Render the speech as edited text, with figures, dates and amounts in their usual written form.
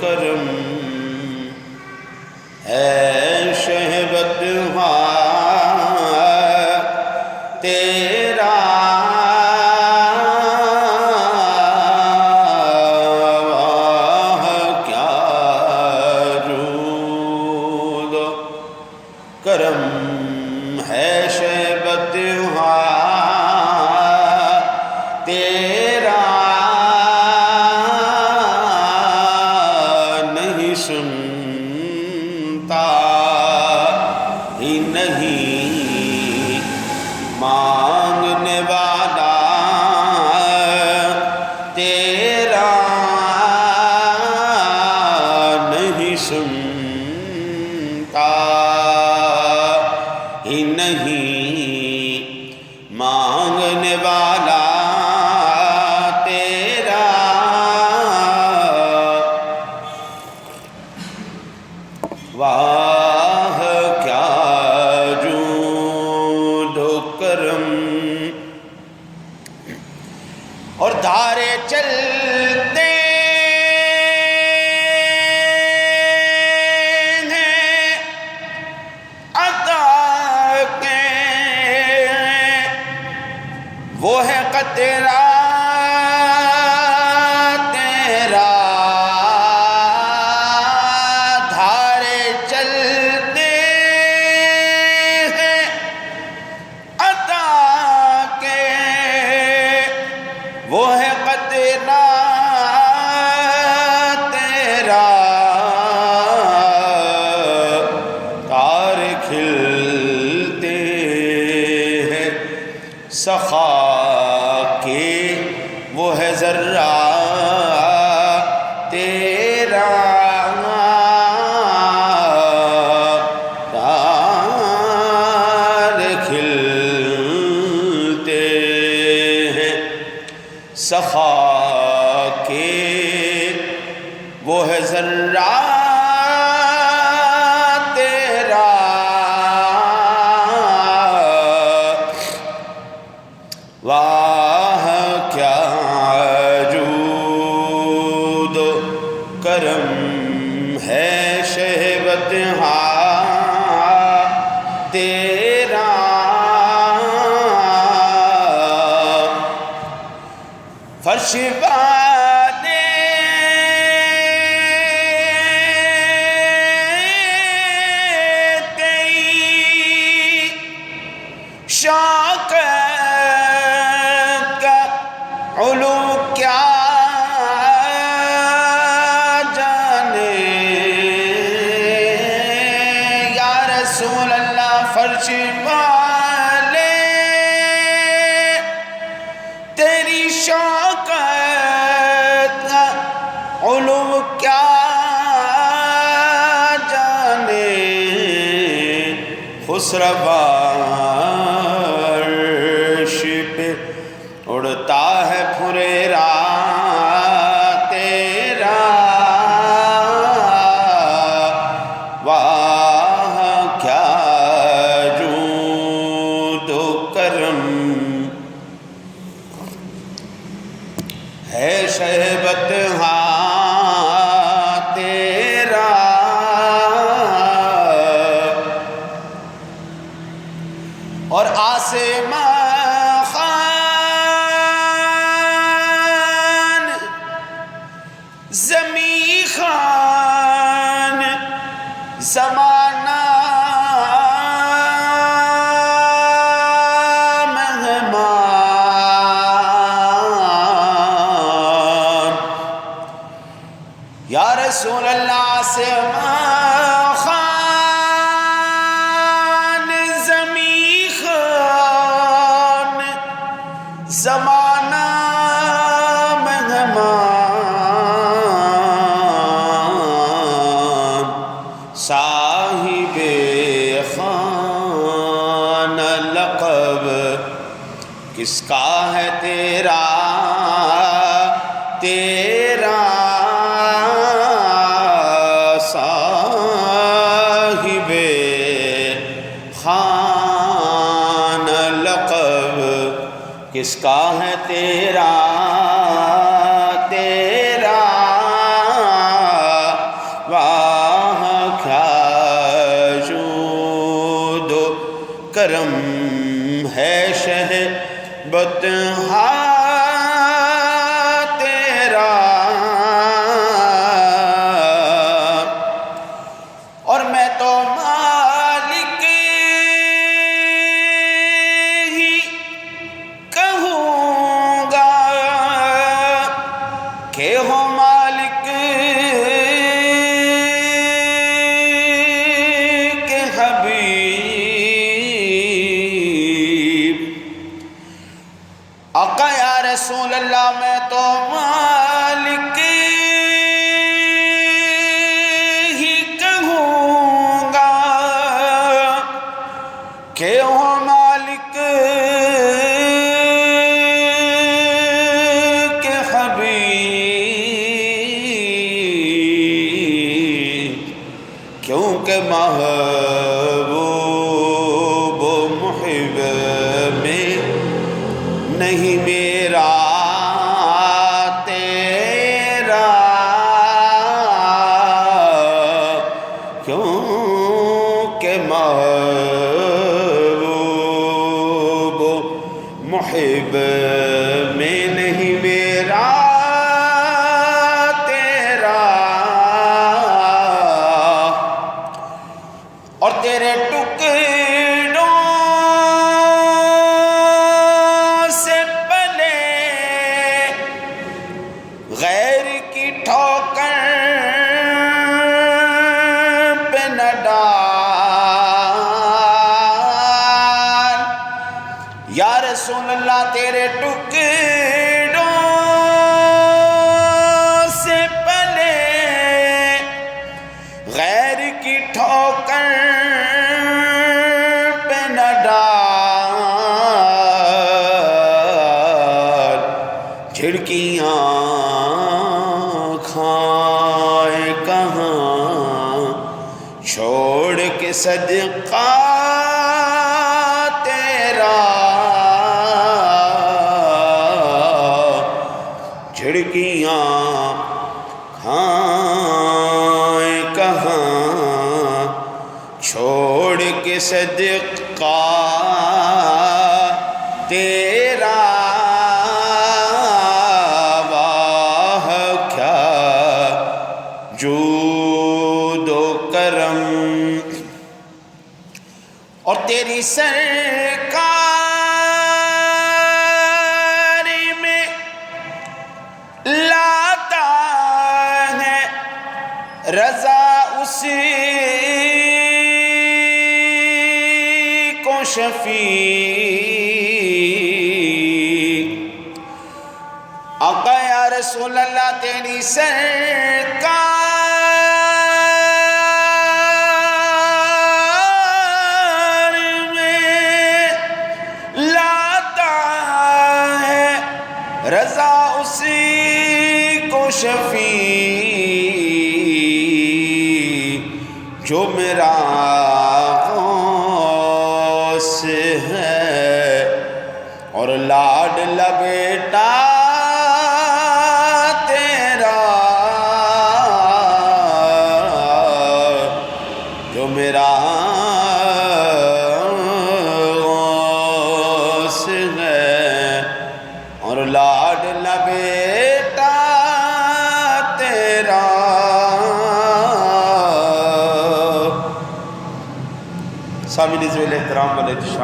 کرم ہے شہبت تیرا واہ کیا جود کرم ہے شہبت تیرا نہیں سنتا ہی نہیں مانگنے والا تیرا نہیں سنتا ہی نہیں مانگنے والا تیرا واہ کیا جود و کرم اور دھارے چلتے ہیں عطا کے وہ ہے قطرہ تیرا دھارے چلتے ہیں عطا کے وہ ہے قطرہ تیرا تارے کھلتے ہیں سخا کے وہ ہے ذرہ تیرا تارے کھلتے ہیں سخا کے وہ ہے ذرہ تیرا واہ کیا جود و کرم ہے شہبت تیرا فرش والے تیری شوق کا علو کیا جانے یا رسول اللہ فرش والے تیری شوق کا علو کیا جانے خسروا عرش پہ اڑتا ہے پھریرا تیرا واہ کیا جود و کرم ہے شہبت تیرا اور آسمان خان زمین خان زمانہ مہمان یا رسول اللہ آسمان خان زمین خان زمانہ مہمان صاحب خان لقب کس کا ہے تیرا تیرا صاحب خان لقب کس کا ہے تیرا تیرا کرم ہے شہبت تیرا، اور میں تو مالک ہی کہوں گا کہ ہو مالک کے حبیب۔ آقا یا رسول اللہ میں تو مالک ہی کہوں گا کہ ہو مالک کے حبیب، کیونکہ محبوب و محب میں نہیں میرا تیرا، کیونکہ محبوب و محب میں نہیں میرا تیرا، اور تیرے ٹکڑوں سے پلے غیر کی ٹھوکر پہ نہ ڈال، یا رسول اللہ تیرے ٹکڑوں سے پلے غیر کی ٹھوکر پہ نہ ڈال، جھڑکیاں کھائے کہاں چھوڑ کے صدقہ تیرا، جھڑکیاں کھائے کہاں چھوڑ کے صدقہ تیرا، واہ کیا جود و کرم، اور تیری سرکار میں لاتا ہے رضا اسی کو شفیع۔ آقا یا رسول اللہ تیری سرکار میں لاتا ہے رضا اسی کو شفیع، جو میرا غوث ہے اور لاڈلا بیٹا تیرا، جو میرا غوث ہے اور لاڈلا بیٹا تیرا۔ سامعین ذوی الاحترام والاتشاف،